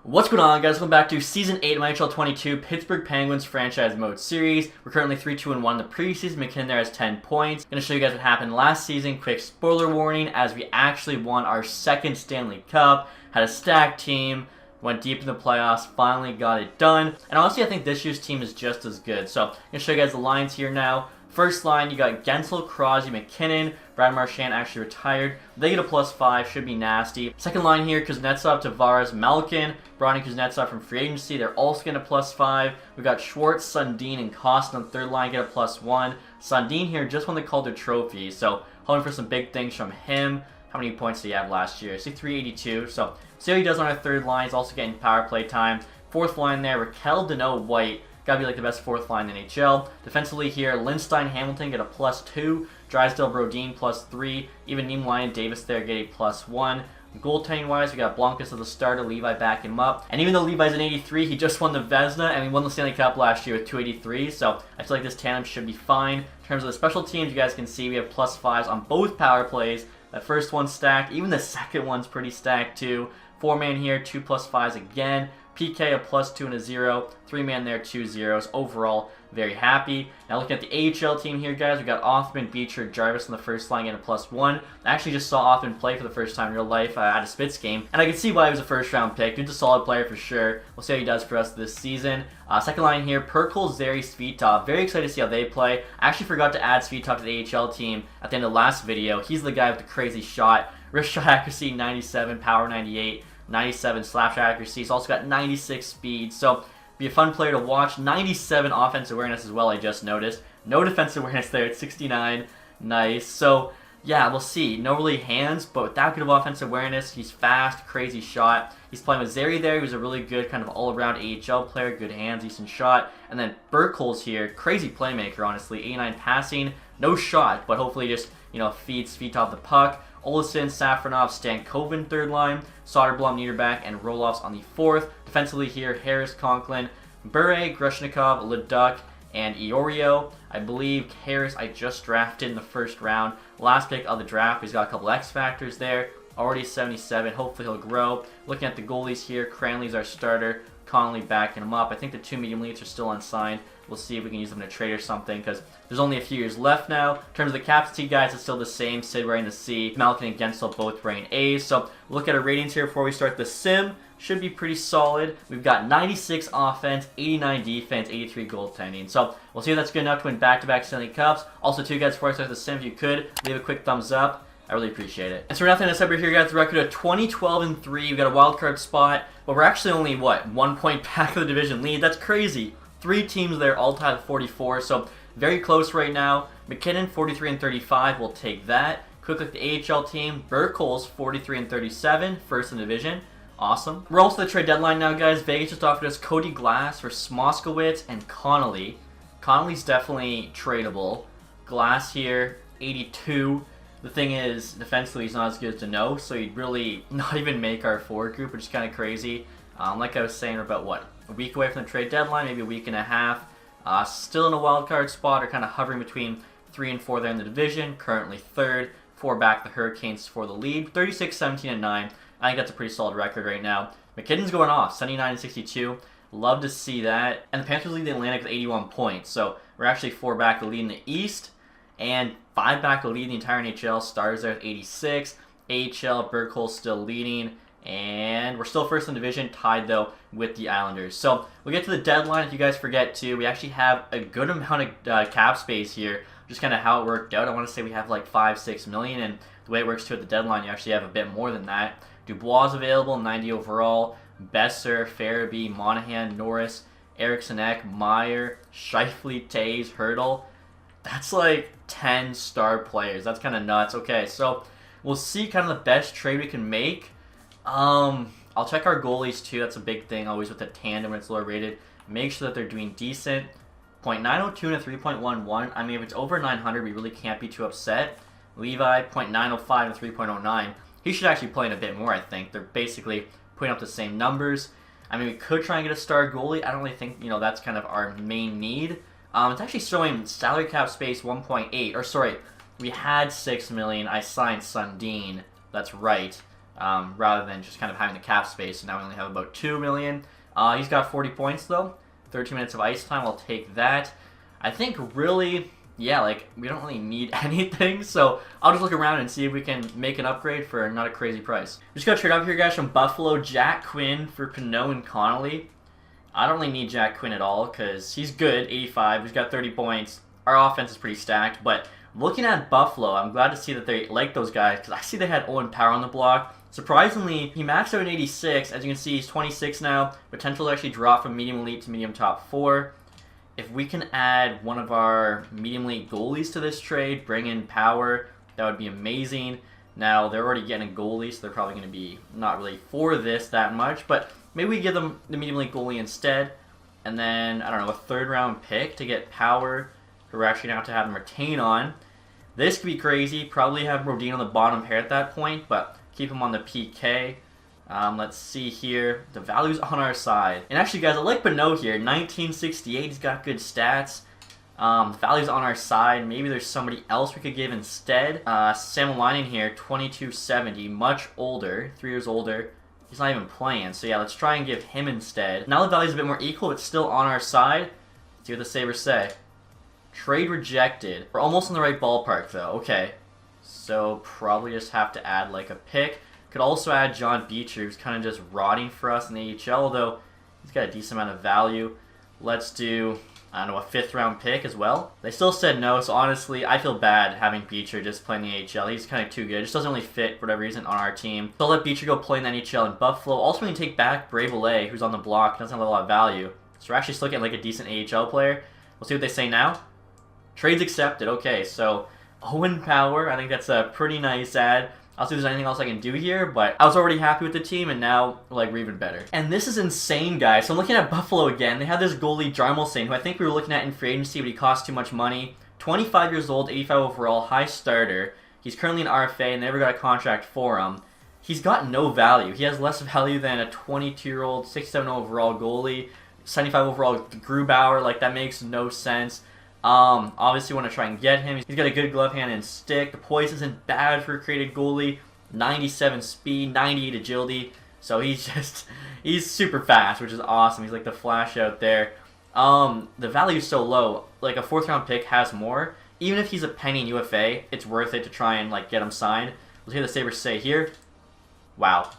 What's going on, guys? Welcome back to Season 8 of NHL 22 Pittsburgh Penguins Franchise Mode Series. We're currently 3-2-1 in the preseason. McKinnon there has 10 points. Going to show you guys what happened last season. Quick spoiler warning, as we actually won our second Stanley Cup. Had a stacked team. Went deep in the playoffs. Finally got it done. And honestly, I think this year's team is just as good. So, I'm going to show you guys the lines here now. First line, you got Gensel, Crosby, McKinnon. Brad Marchand actually retired. They get a +5, should be nasty. Second line here, Kuznetsov, Tavares, Malkin. Brought in Kuznetsov from free agency. They're also getting a +5. We got Schwartz, Sundin, and Costin on the third line, get a +1. Sundin here just won the Calder Trophy, so hoping for some big things from him. How many points did he have last year? See, 382. So see how he does on our third line. He's also getting power play time. Fourth line there, Raquel, Deneau, White. Gotta be like the best fourth line in NHL. Defensively here, Lindstein, Hamilton get a +2. Drysdale, Brodin +3. Even Niemelainen and Davis there get a +1. Goaltending wise, we got Blankus as the starter, Levi back him up. And even though Levi's an 83, he just won the Vezina and we won the Stanley Cup last year with 283. So I feel like this tandem should be fine. In terms of the special teams, you guys can see we have +5s on both power plays. That first one's stacked. Even the second one's pretty stacked too. 4-man here, 2 +5s again. PK a +2 and a 0. 3-man there, 2 zeros. Overall, very happy. Now looking at the AHL team here, guys, we got Othman, Beecher, Jarvis on the first line getting a +1. I actually just saw Othman play for the first time in real life at a Spitz game, and I can see why he was a first-round pick. Dude's a solid player for sure. We'll see how he does for us this season. Second line here, Perkle, Zary, Svitov. Very excited to see how they play. I actually forgot to add Svitov to the AHL team at the end of the last video. He's the guy with the crazy shot. Wrist shot accuracy, 97, power 98. 97 slap shot accuracy. He's also got 96 speed, so be a fun player to watch. 97 offensive awareness as well, I just noticed. No defensive awareness there at 69. Nice. So, yeah, we'll see. No really hands, but with that good of offensive awareness, he's fast, crazy shot. He's playing with Zary there, who's a really good kind of all-around AHL player. Good hands, decent shot. And then Burkholz here, crazy playmaker, honestly. 89 passing, no shot, but hopefully just, feeds feet off the puck. Olsen, Safronov, Stankoven third line, Soderblom, Niederbach, and Roloffs on the fourth. Defensively here, Harris, Conklin, Bure, Greshnikov, Leduc, and Iorio. I believe Harris I just drafted in the first round. Last pick of the draft. He's got a couple X factors there. Already 77. Hopefully he'll grow. Looking at the goalies here, Cranley's our starter. Connolly backing him up. I think the 2 medium leads are still unsigned. We'll see if we can use them in a trade or something, because there's only a few years left now. In terms of the captaincy, guys, it's still the same. Sid wearing the C, Malkin and Gensel both wearing A's. So look at our ratings here before we start the sim. Should be pretty solid. We've got 96 offense, 89 defense, 83 goaltending. So we'll see if that's good enough to win back-to-back Stanley Cups. Also, too, guys, before I start the sim, if you could, leave a quick thumbs up. I really appreciate it. And so we're nothing this episode here, guys. The record of 20-12-3. We've got a wild card spot, but we're actually only, 1 point back of the division lead. That's crazy. 3 teams there, all tied at 44, so very close right now. McKinnon, 43-35, we'll take that. Quick look at the AHL team. Burkholz, 43-37, first in the division. Awesome. We're also at the trade deadline now, guys. Vegas just offered us Cody Glass for Smoskowitz and Connolly. Connolly's definitely tradable. Glass here, 82. The thing is, defensively, he's not as good as Deneau, so he'd really not even make our forward group, which is kind of crazy. Like I was saying, we're about, a week away from the trade deadline, maybe a week and a half. Still in a wild card spot, or kind of hovering between 3 and 4 there in the division. Currently third, 4 back the Hurricanes for the lead. 36-17-9. I think that's a pretty solid record right now. McKinnon's going off, 79-62. Love to see that. And the Panthers lead the Atlantic with 81 points. So we're actually 4 back the lead in the East, and 5 back the lead in the entire NHL. Stars there at 86. AHL, Burkholz still leading. And we're still first in the division, tied though with the Islanders. So we'll get to the deadline if you guys forget to. We actually have a good amount of cap space here. Just kind of how it worked out. I want to say we have like 5-6 million, and the way it works too at the deadline, you actually have a bit more than that. Dubois available, 90 overall. Besser, Farabee, Monahan, Norris, Eriksson Ek, Meyer, Scheifele, Tays, Hurdle. That's like 10 star players. That's kind of nuts. Okay, so we'll see kind of the best trade we can make. I'll check our goalies too. That's a big thing always with the tandem when it's lower rated. Make sure that they're doing decent. .902 and a 3.11. I mean, if it's over 900, we really can't be too upset. Levi, .905 and 3.09. He should actually play in a bit more, I think. They're basically putting up the same numbers. I mean, we could try and get a star goalie. I don't really think, that's kind of our main need. It's actually showing salary cap space 1.8. Or, sorry, we had 6 million. I signed Sundin. That's right. rather than just kind of having the cap space. So now we only have about 2 million. He's got 40 points though. 13 minutes of ice time. I'll take that. I think really, yeah, like we don't really need anything. So I'll just look around and see if we can make an upgrade for not a crazy price. Just got to trade up here, guys, from Buffalo. Jack Quinn for Pinot and Connolly. I don't really need Jack Quinn at all because he's good, 85. He's got 30 points. Our offense is pretty stacked, but looking at Buffalo, I'm glad to see that they like those guys because I see they had Owen Power on the block. Surprisingly, he maxed out in 86. As you can see, he's 26 now. Potential to actually drop from medium elite to medium top 4. If we can add one of our medium elite goalies to this trade, bring in Power, that would be amazing. Now, they're already getting a goalie, so they're probably going to be not really for this that much, but maybe we give them the medium elite goalie instead. And then, I don't know, a 3rd round pick to get Power, who we're actually going to have to retain on. This could be crazy. Probably have Rodin on the bottom pair at that point, but keep him on the PK. Let's see here. The value's on our side. And actually, guys, I like Pinot here. 1968. He's got good stats. The value's on our side. Maybe there's somebody else we could give instead. Samalainen here, 2270. Much older. 3 years older. He's not even playing. So, yeah, let's try and give him instead. Now the value's a bit more equal. It's still on our side. Let's see what the Sabres say. Trade rejected. We're almost in the right ballpark, though. Okay. So, probably just have to add, like, a pick. Could also add John Beecher, who's kind of just rotting for us in the AHL, although he's got a decent amount of value. Let's do, I don't know, a 5th round pick as well. They still said no, so honestly, I feel bad having Beecher just playing the AHL. He's kind of too good. Just doesn't really fit, for whatever reason, on our team. So I'll let Beecher go play in the NHL in Buffalo. Also, we can take back Bravelet, who's on the block. Doesn't have a lot of value. So we're actually still getting like a decent AHL player. We'll see what they say now. Trades accepted. Okay, so Owen Power, I think that's a pretty nice ad. I'll see if there's anything else I can do here, but I was already happy with the team, and now, like, we're even better. And this is insane, guys. So I'm looking at Buffalo again. They have this goalie, Jarmelson, who I think we were looking at in free agency, but he cost too much money. 25 years old, 85 overall, high starter. He's currently an RFA, and they never got a contract for him. He's got no value. He has less value than a 22-year-old, 67 overall goalie, 75 overall Grubauer. Like, that makes no sense. Obviously want to try and get him. He's got a good glove hand and stick. The poise isn't bad for a created goalie. 97 speed, 98 agility. So he's super fast, which is awesome. He's like the Flash out there. The value's so low. Like a 4th round pick has more. Even if he's a penny in UFA, it's worth it to try and like get him signed. Let's hear the Sabres say here. Wow.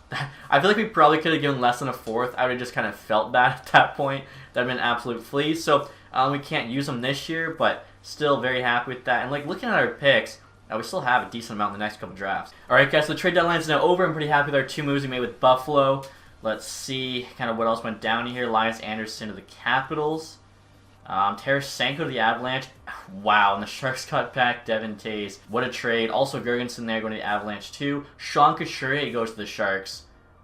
I feel like we probably could have given less than a 4th. I would have just kind of felt bad at that point. That would have been an absolute flea. So we can't use them this year, but still very happy with that. And like looking at our picks, we still have a decent amount in the next couple drafts. Alright guys, so the trade deadline is now over. I'm pretty happy with our 2 moves we made with Buffalo. Let's see kind of what else went down here. Elias Anderson to the Capitals. Tarasenko to the Avalanche. Wow, and the Sharks got back Devin Tays. What a trade. Also Gergensen there going to the Avalanche too. Sean Couturier goes to the Sharks.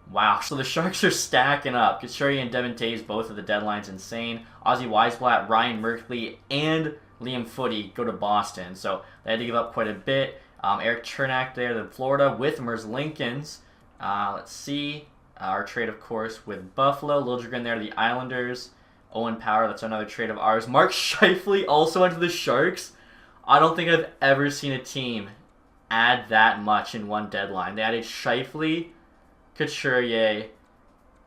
Wow, so the Sharks are stacking up. Couturier and Devin Tays both at the deadline's insane. Ozzy Weisblatt, Ryan Merkley, and Liam Footy go to Boston. So they had to give up quite a bit. Eric Chernak there to Florida with Merzlikins. Let's see. Our trade, of course, with Buffalo. Liljegren there to the Islanders. Owen Power, that's another trade of ours. Mark Scheifele also went to the Sharks. I don't think I've ever seen a team add that much in one deadline. They added Scheifele, Couturier,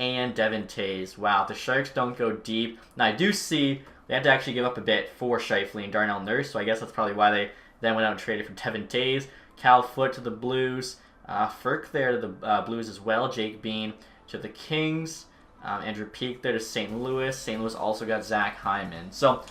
and Devin Tays. Wow, the Sharks don't go deep. Now, I do see they had to actually give up a bit for Scheifele and Darnell Nurse, so I guess that's probably why they then went out and traded for Devin Tays. Cal Foote to the Blues. Ferk there to the Blues as well. Jake Bean to the Kings. Andrew Peak there to St. Louis. St. Louis also got Zach Hyman. So,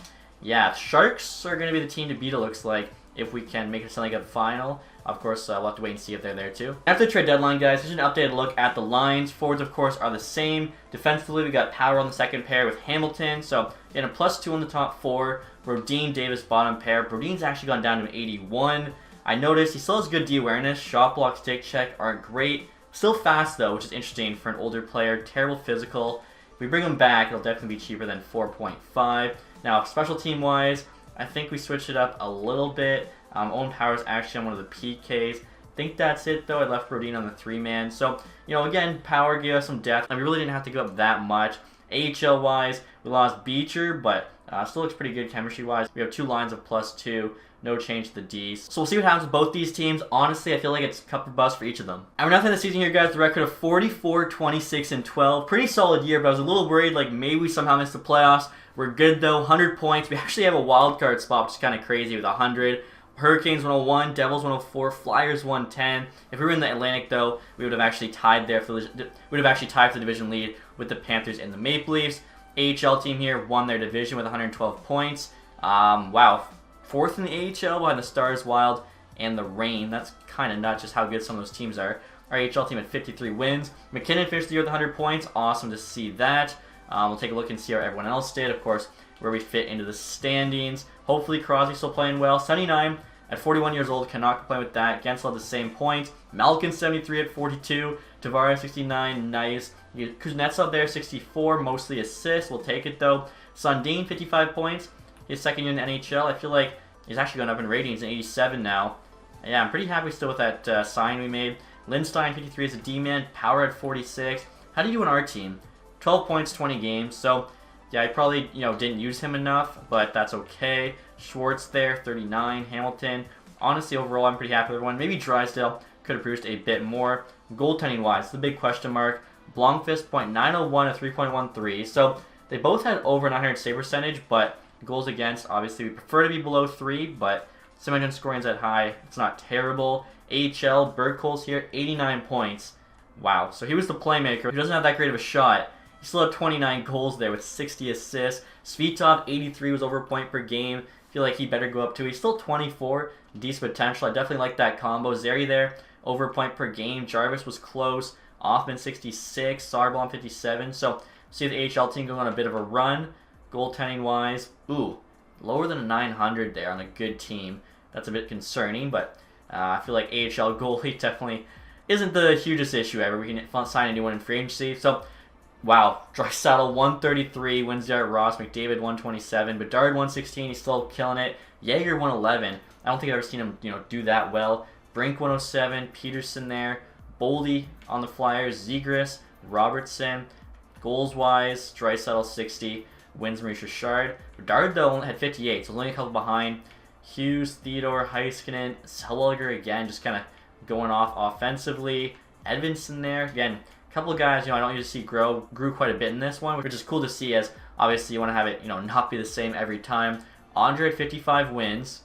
yeah, Sharks are going to be the team to beat, it looks like, if we can make it sound like a final. Of course, we'll have to wait and see if they're there too. After the trade deadline, guys, here's an updated look at the lines. Forwards, of course, are the same. Defensively, we got Power on the second pair with Hamilton. So, getting a +2 on the top 4. Brodin, Davis, bottom pair. Brodin's actually gone down to an 81. I noticed he still has good D-awareness. Shot block, stick check aren't great. Still fast, though, which is interesting for an older player. Terrible physical. If we bring him back, it'll definitely be cheaper than 4.5. Now, special team-wise, I think we switched it up a little bit. Owen Power's actually on one of the PKs. I think that's it, though. I left Brodin on the 3-man. So, you know, again, Power gave us some depth, and we really didn't have to give up that much. AHL-wise, we lost Beecher, but still looks pretty good chemistry-wise. We have 2 lines of +2. No change to the Ds. So we'll see what happens with both these teams. Honestly, I feel like it's cup or bust for each of them. And we're now in the season here, guys. The record of 44, 26, and 12. Pretty solid year, but I was a little worried like maybe we somehow missed the playoffs. We're good though. 100 points. We actually have a wild card spot, which is kind of crazy with 100. Hurricanes 101, Devils 104, Flyers 110. If we were in the Atlantic though, we would have actually tied there for the division lead with the Panthers and the Maple Leafs. AHL team here won their division with 112 points. Wow. 4th in the AHL behind the Stars, Wild, and the Reign. That's kind of nuts just how good some of those teams are. Our AHL team had 53 wins. McKinnon finished the year with 100 points. Awesome to see that. We'll take a look and see how everyone else did. Of course, where we fit into the standings. Hopefully Crosby's still playing well. 79 at 41 years old. Cannot complain with that. Gensel had the same points. Malkin 73 at 42. Tavares 69. Nice. Kuznetsov there 64. Mostly assists. We'll take it though. Sundin 55 points. His second year in the NHL. I feel like he's actually going up in ratings in 87 now. Yeah, I'm pretty happy still with that sign we made. Lindstein 53 as a D-man. Power at 46. How do you do on our team? 12 points, 20 games. So yeah, I probably didn't use him enough, but that's okay. Schwartz there 39. Hamilton. Honestly, overall, I'm pretty happy with everyone. Maybe Drysdale could have produced a bit more. Goaltending wise, the big question mark. Blomqvist .901 to 3.13. So they both had over 900 save percentage, but goals against, obviously, we prefer to be below 3, but 700 scoring's that high. It's not terrible. AHL, Burkholz here, 89 points. Wow. So he was the playmaker. He doesn't have that great of a shot. He still had 29 goals there with 60 assists. Svitov, 83, was over a point per game. Feel like he better go up too. He's still 24. Decent potential. I definitely like that combo. Zeri there, over a point per game. Jarvis was close. Offman, 66. Sarblom, 57. So, see the AHL team going on a bit of a run. Goaltending wise, ooh, lower than a 900 there on a good team. That's a bit concerning, but I feel like AHL goalie definitely isn't the hugest issue ever. We can sign anyone in free agency. So, wow, Draisaitl 133, Winsor, Ross, McDavid 127, Bedard 116. He's still killing it. Jaeger 111. I don't think I've ever seen him do that well. Brink 107, Peterson there, Boldy on the Flyers, Zegras, Robertson. Goals wise, Draisaitl 60. Wins Maurice Richard. Bedard, though, only had 58, so only a couple behind. Hughes, Theodore, Heiskanen, Zellweger, again, just kind of going off offensively. Edvinsson there. Again, a couple of guys, I don't usually see grew quite a bit in this one, which is cool to see as, obviously, you want to have it, not be the same every time. Andre had 55 wins.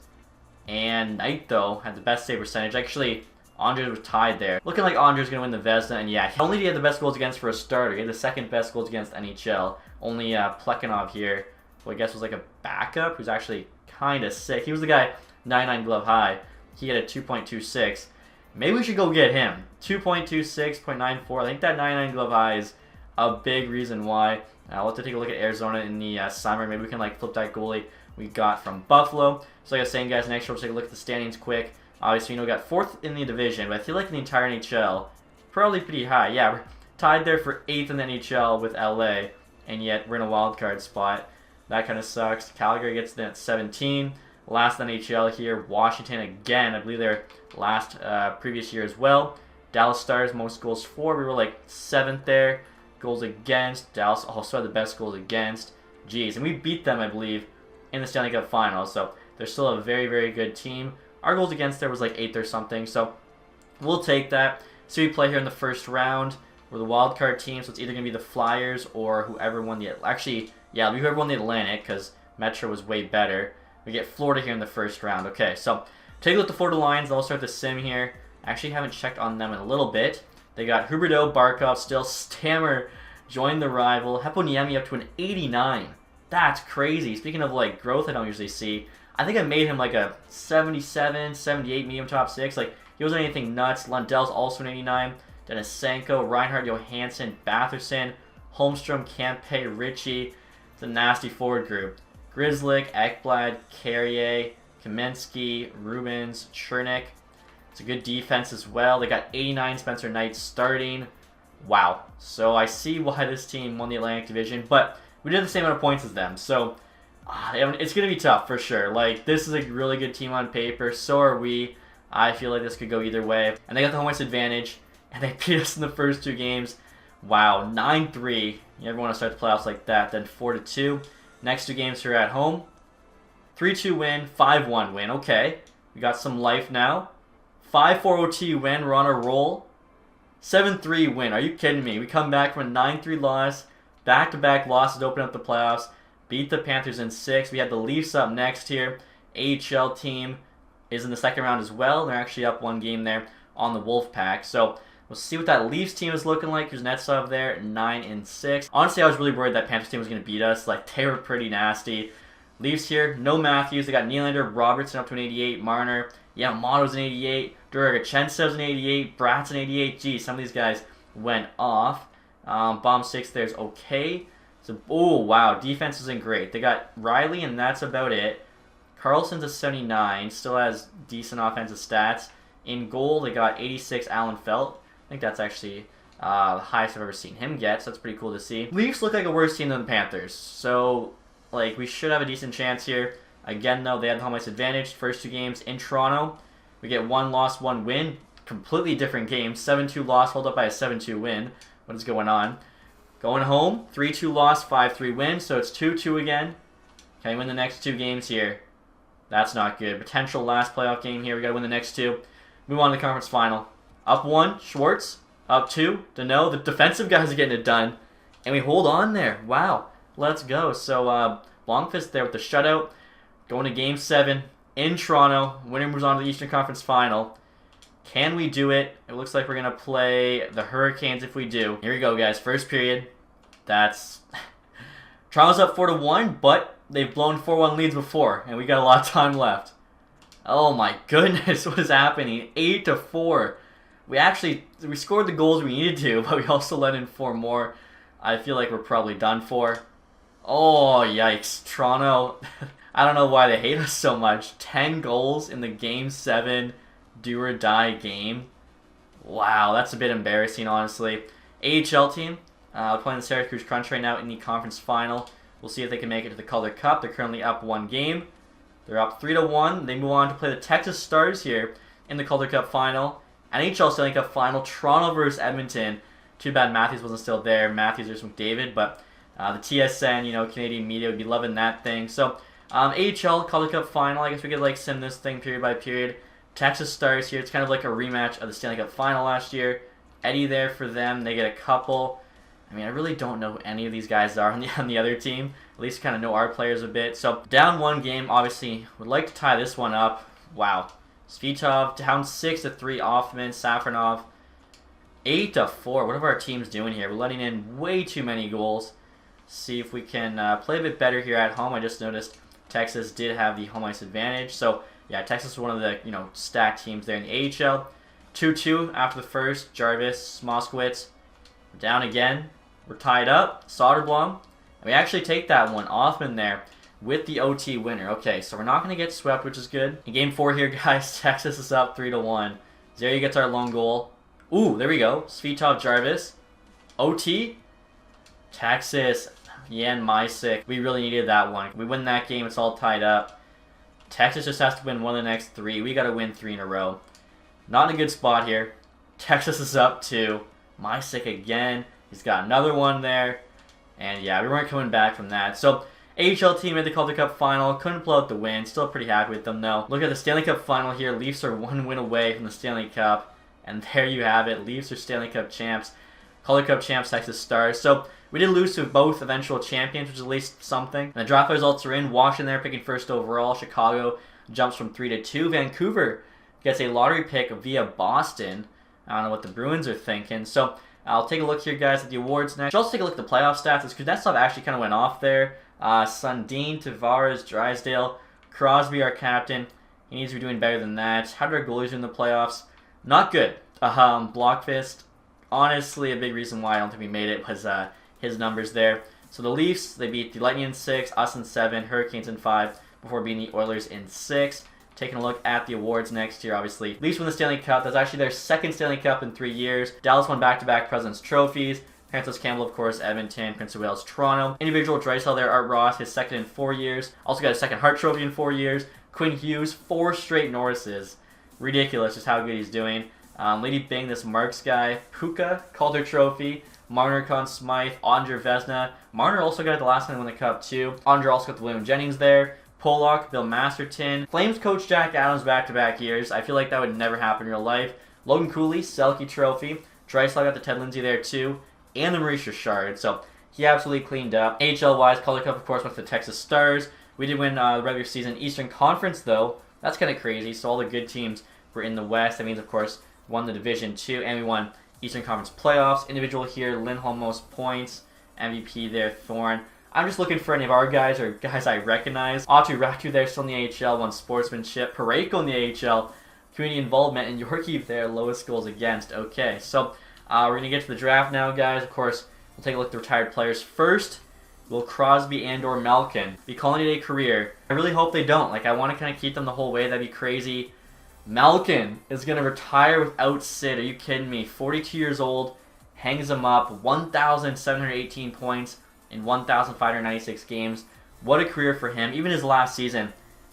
And Knight, though, had the best save percentage. Actually, Andre was tied there. Looking like Andre's going to win the Vezina, and yeah, he only had the best goals against for a starter. He had the second best goals against NHL. Only Plekhanov here, who I guess was like a backup, who's actually kind of sick. He was the guy 99 glove high. He had a 2.26. Maybe we should go get him. 2.26, 0.94. I think that 99 glove high is a big reason why. I'll have to take a look at Arizona in the summer. Maybe we can flip that goalie we got from Buffalo. So like I was saying, guys, next we'll take a look at the standings quick. Obviously, we got 4th in the division, but I feel like in the entire NHL, probably pretty high. Yeah, we're tied there for 8th in the NHL with LA, and yet we're in a wild card spot. That kind of sucks. Calgary gets in at 17. Last in the NHL here, Washington again. I believe they're last previous year as well. Dallas Stars, most goals for. We were 7th there. Goals against. Dallas also had the best goals against. Jeez, and we beat them, I believe, in the Stanley Cup Finals. So they're still a very, very good team. Our goals against there was 8th or something. So we'll take that. So we play here in the first round. We're the wild card team, so it's either going to be the Flyers or whoever won the... Actually, yeah, it'll be whoever won the Atlantic, because Metro was way better. We get Florida here in the first round. Okay, so take a look at the Florida Lions. I'll start the sim here. Actually, haven't checked on them in a little bit. They got Huberdeau, Barkov, still Stammer joined the rival. Heponiemi up to an 89. That's crazy. Speaking of growth I don't usually see, I think I made him a 77, 78 medium top 6. He wasn't anything nuts. Lundell's also an 89. Denisenko, Reinhardt, Johansson, Batherson, Holmstrom, Campe, Ritchie. It's a nasty forward group. Grzelcyk, Ekblad, Carrier, Kamensky, Rubens, Chernik. It's a good defense as well. They got 89 Spencer Knight starting. Wow. So I see why this team won the Atlantic Division, but we did the same amount of points as them. So it's going to be tough for sure. This is a really good team on paper. So are we. I feel like this could go either way. And they got the home ice advantage, and they beat us in the first 2 games. Wow, 9-3. You never want to start the playoffs like that. Then 4-2. Next 2 games here at home. 3-2 win, 5-1 win. Okay, we got some life now. 5-4 OT win. We're on a roll. 7-3 win. Are you kidding me? We come back from a 9-3 loss. Back-to-back losses to open up the playoffs. Beat the Panthers in 6. We have the Leafs up next here. AHL team is in the second round as well. They're actually up 1 game there on the Wolfpack. So we'll see what that Leafs team is looking like. Kuznetsov there, 9-6. Honestly, I was really worried that Panthers team was going to beat us. Like, they were pretty nasty. Leafs here, no Matthews. They got Nylander, Robertson up to an 88, Marner. Yeah, Motto's an 88. Duragacentsev's an 88. Bratt's an 88. Geez, some of these guys went off. Bomb 6 there's okay. So, oh, wow. Defense isn't great. They got Riley, and that's about it. Carlson's a 79. Still has decent offensive stats. In goal, they got 86 Alan Felt. I think that's actually the highest I've ever seen him get, so that's pretty cool to see. Leafs look like a worse team than the Panthers. So, like, we should have a decent chance here. Again, though, they had the home ice advantage. First 2 games in Toronto. We get 1 loss, 1 win. Completely different game. 7-2 loss, hold up by a 7-2 win. What is going on? Going home, 3-2 loss, 5-3 win. So it's 2-2 again. Can we win the next 2 games here? That's not good. Potential last playoff game here. We got to win the next 2. Move on to the conference final. Up 1, Schwartz. Up 2, Deneau. The defensive guys are getting it done. And we hold on there. Wow. Let's go. So, Blomqvist there with the shutout. Going to Game 7 in Toronto. Winner moves on to the Eastern Conference Final. Can we do it? It looks like we're going to play the Hurricanes if we do. Here we go, guys. First period. That's... Toronto's up 4-1, but they've blown 4-1 leads before, and we got a lot of time left. Oh my goodness, what is happening? 8-4. We scored the goals we needed to, but we also let in 4 more. I feel like we're probably done for. Oh, yikes. Toronto, I don't know why they hate us so much. 10 goals in the Game 7 do-or-die game. Wow, that's a bit embarrassing, honestly. AHL team, playing the Syracuse Crunch right now in the conference final. We'll see if they can make it to the Calder Cup. They're currently up 1 game. They're up 3-1. They move on to play the Texas Stars here in the Calder Cup final. NHL Stanley Cup final, Toronto versus Edmonton. Too bad Matthews wasn't still there. Matthews versus McDavid, but the TSN, Canadian media would be loving that thing. So, AHL Calder Cup final. I guess we could like sim this thing period by period. Texas Stars here. It's kind of like a rematch of the Stanley Cup final last year. Eddie there for them. They get a couple. I mean, I really don't know who any of these guys are on the other team. At least kind of know our players a bit. So, down 1 game. Obviously, would like to tie this one up. Wow. Svitov down 6-3. Offman, Safronov 8-4. What are our teams doing here? We're letting in way too many goals. See if we can play a bit better here at home. I just noticed Texas did have the home ice advantage. So, yeah, Texas is one of the, stacked teams there in the AHL. 2-2 after the first. Jarvis, Moskowitz. We're down again. We're tied up. Soderblom. And we actually take that one. Offman there with the OT winner. Okay, so we're not going to get swept, which is good. In Game 4 here, guys, Texas is up 3-1. Zary gets our lone goal. Ooh, there we go. Svitov, Jarvis. OT. Texas. Yan Mysick. We really needed that one. We win that game, it's all tied up. Texas just has to win 1 of the next 3. We got to win 3 in a row. Not in a good spot here. Texas is up 2. Mysick again. He's got another one there. And yeah, we weren't coming back from that. So, AHL team made the Calder Cup final. Couldn't pull out the win. Still pretty happy with them, though. Look at the Stanley Cup final here. Leafs are 1 win away from the Stanley Cup. And there you have it. Leafs are Stanley Cup champs. Calder Cup champs, Texas Stars. So, we did lose to both eventual champions, which is at least something. And the draft results are in. Washington there picking first overall. Chicago jumps from 3-2. Vancouver gets a lottery pick via Boston. I don't know what the Bruins are thinking. So, I'll take a look here, guys, at the awards next. I'll also take a look at the playoff stats. Because that stuff actually kind of went off there. Sundin, Tavares, Drysdale, Crosby, our captain. He needs to be doing better than that. How did our goalies do in the playoffs? Not good. Blomqvist, honestly, a big reason why I don't think we made it was his numbers there. So the Leafs, they beat the Lightning in 6, us in 7, Hurricanes in 5, before beating the Oilers in 6. Taking a look at the awards next year, obviously. Leafs won the Stanley Cup. That's actually their 2nd Stanley Cup in 3 years. Dallas won back-to-back President's Trophies. Francis Campbell, of course, Edmonton, Prince of Wales, Toronto. Individual Drysdale there, Art Ross, his 2nd in 4 years. Also got a 2nd Hart Trophy in 4 years. Quinn Hughes, 4 straight Norrises. Ridiculous just how good he's doing. Lady Bing, this Marks guy. Puka, Calder Trophy. Marner, Conn Smythe, Andre Vesna. Marner also got it the last time they won the Cup too. Andre also got the William Jennings there. Pollock, Bill Masterton. Flames coach Jack Adams back-to-back years. I feel like that would never happen in real life. Logan Cooley, Selke Trophy. Drysdale got the Ted Lindsay there too. And the Maurice Richard. So he absolutely cleaned up. AHL-wise, Calder Cup, of course, went to the Texas Stars. We did win the regular season Eastern Conference, though. That's kind of crazy. So all the good teams were in the West. That means, of course, won the Division too. And we won Eastern Conference playoffs. Individual here, Lindholm most points. MVP there, Thorne. I'm just looking for any of our guys or guys I recognize. Aatu Ratu there, still in the AHL, won sportsmanship. Parayko in the AHL, community involvement. And Yorkie there, lowest goals against. Okay, so we're going to get to the draft now, guys. Of course, we'll take a look at the retired players first. Will Crosby and/or Malkin be calling it a career? I really hope they don't. Like, I want to kind of keep them the whole way. That'd be crazy. Malkin is going to retire without Sid. Are you kidding me? 42 years old. Hangs him up. 1,718 points in 1,596 games. What a career for him. Even his last season.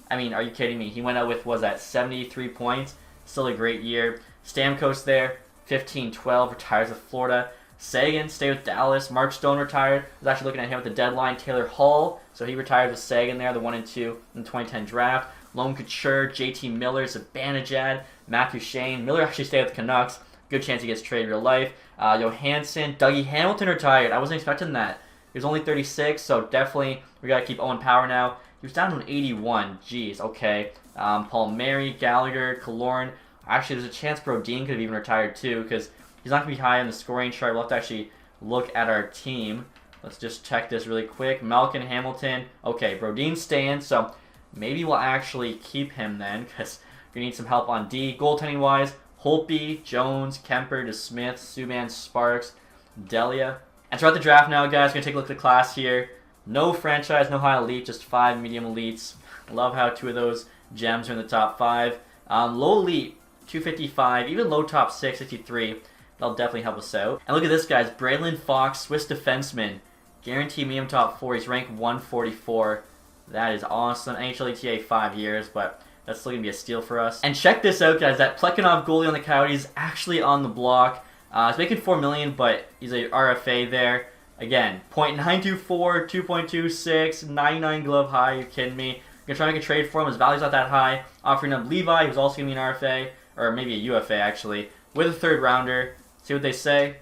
I mean, are you kidding me? He went out with, was that 73 points? Still a great year. Stamkos there. 15-12. Retires with Florida. Sagan stayed with Dallas. Mark Stone retired. I was actually looking at him at the deadline. Taylor Hall. So he retired with Sagan there, the 1 and 2 in the 2010 draft. Lone Couture, JT Miller, Zibanejad, Matthew Shane. Miller actually stayed with the Canucks. Good chance he gets traded in real life. Johansson. Dougie Hamilton retired. I wasn't expecting that. He was only 36, so definitely we got to keep Owen Power now. He was down to an 81. Jeez, okay. Paul Mary, Gallagher, Killorn. Actually, there's a chance Brodin could have even retired too, because he's not going to be high on the scoring chart. We'll have to actually look at our team. Let's just check this really quick. Malkin, Hamilton. Okay, Brodin's staying, so maybe we'll actually keep him then, because we need some help on D. Goaltending-wise, Holtby, Jones, Kemper, DeSmith, Subban, Sparks, Delia. And throughout the draft now, guys, we're going to take a look at the class here. No franchise, no high elite, just 5 medium elites. Love how 2 of those gems are in the top 5. Low elite, 255, even low top 6, 63. That'll definitely help us out. And look at this, guys. Braylon Fox, Swiss defenseman. Guaranteed medium top 4. He's ranked 144. That is awesome. NHL ETA 5 years, but that's still going to be a steal for us. And check this out, guys. That Plekhanov goalie on the Coyotes is actually on the block. He's making $4 million, but he's a RFA there. Again, .924, 2.26, 99 glove high. You're kidding me. I'm going to try to make a trade for him. His value's not that high. Offering up Levi, who's also going to be an RFA, or maybe a UFA, actually, with a 3rd rounder. See what they say?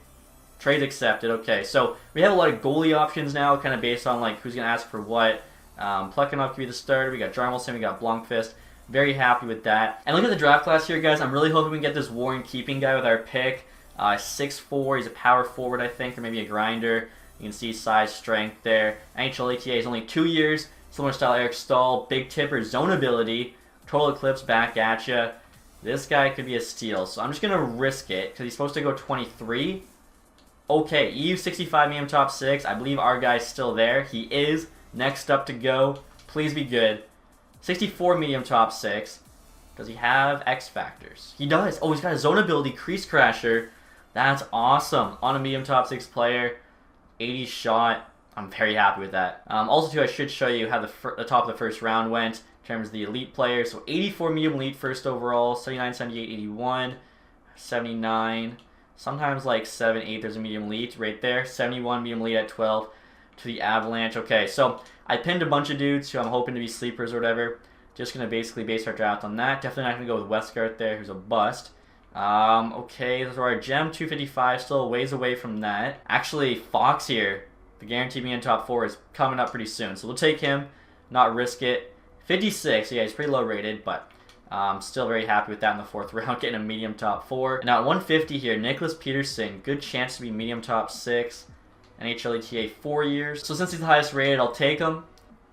Trade accepted. Okay, so we have a lot of goalie options now, kind of based on like who's going to ask for what. Plekhanov could be the starter. We got Jarmelson, we got Blomqvist. Very happy with that. And look at the draft class here, guys. I'm really hoping we can get this Warren Keeping guy with our pick. 6'4", he's a power forward, I think, or maybe a grinder. You can see size, strength there. NHL ETA is only 2 years. Similar style Eric Stahl. Big tipper, zone ability. Total Eclipse back at ya. This guy could be a steal. So I'm just going to risk it because he's supposed to go 23. Okay, EU 65 medium top 6. I believe our guy's still there. He is. Next up to go. Please be good. 64 medium top 6. Does he have X factors? He does. Oh, he's got a zone ability, Crease Crasher. That's awesome. On a medium top 6 player. 80 shot. I'm very happy with that. Also, too, I should show you how the top of the first round went in terms of the elite players. So 84 medium elite first overall. 79, 78, 81. 79. Sometimes like 7, 8, there's a medium elite right there. 71 medium elite at 12 to the Avalanche. Okay, so I pinned a bunch of dudes who I'm hoping to be sleepers or whatever. Just going to basically base our draft on that. Definitely not going to go with Westgart there, who's a bust. Okay, those are our gem 255, still a ways away from that. Actually, Fox here, the guaranteed me in top 4 is coming up pretty soon. So we'll take him, not risk it. 56, yeah, he's pretty low rated, but still very happy with that in the 4th round, getting a medium top 4. And now at 150 here, Nicholas Peterson, good chance to be medium top 6. NHL ETA 4 years. So since he's the highest rated, I'll take him.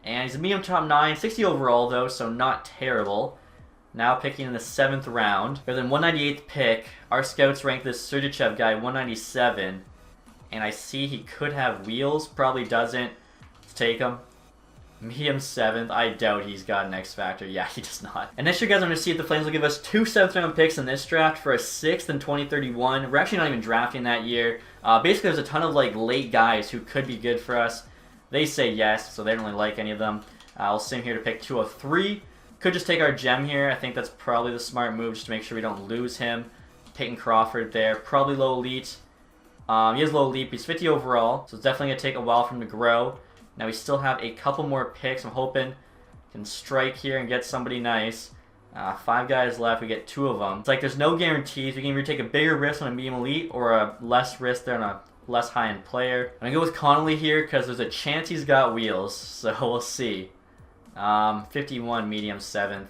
And he's a medium top 9, 60 overall though, so not terrible. Now picking in the 7th round. For the 198th pick, our scouts rank this Sergachev guy 197. And I see he could have wheels, probably doesn't. Let's take him. Medium 7th, I doubt he's got an X Factor. Yeah, he does not. And next year, guys, I'm going to see if the Flames will give us 2 7th round picks in this draft for a 6th in 2031. We're actually not even drafting that year. Basically, there's a ton of like late guys who could be good for us. They say yes, so they don't really like any of them. I'll sim here to pick 203. Could just take our gem here. I think that's probably the smart move just to make sure we don't lose him. Peyton Crawford there. Probably low elite. He has low leap. He's 50 overall, so it's definitely going to take a while for him to grow. Now we still have a couple more picks. I'm hoping we can strike here and get somebody nice. 5 guys left. We get 2 of them. It's like there's no guarantees. We can either take a bigger risk on a medium elite or a less risk there on a less high-end player. I'm going to go with Connolly here because there's a chance he's got wheels, so we'll see. 51 medium 7th.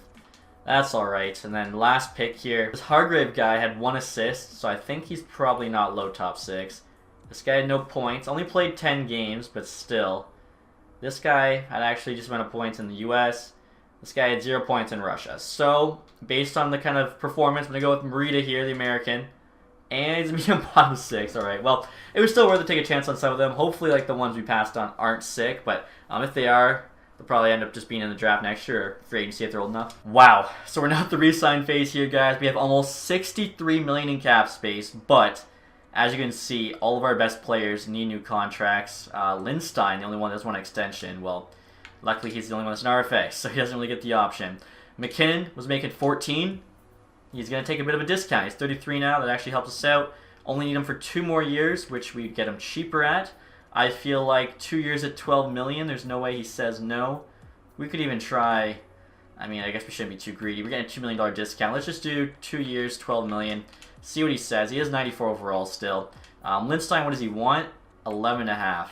That's alright. And then last pick here. This Hargrave guy had 1 assist, so I think he's probably not low top 6. This guy had no points. Only played 10 games, but still. This guy had actually just amount of points in the US. This guy had 0 points in Russia. So, based on the kind of performance, I'm going to go with Merida here, the American. And he's a medium bottom 6. Alright, well, it was still worth it to take a chance on some of them. Hopefully, like the ones we passed on aren't sick, but if they are, they'll probably end up just being in the draft next year or free agency if they're old enough. Wow, so we're not at the re-sign phase here, guys. We have almost $63 million in cap space, but as you can see, all of our best players need new contracts. Lindstein, the only one that doesn't want an extension. Well, luckily he's the only one that's an RFA, so he doesn't really get the option. McKinnon was making 14. He's going to take a bit of a discount. He's 33 now. That actually helps us out. Only need him for 2 more years, which we'd get him cheaper at. I feel like 2 years at $12 million, there's no way he says no. We could even try, I mean, I guess we shouldn't be too greedy. We're getting a $2 million discount. Let's just do 2 years, $12 million. See what he says. He has 94 overall still. Lindstein, what does he want? 11.5.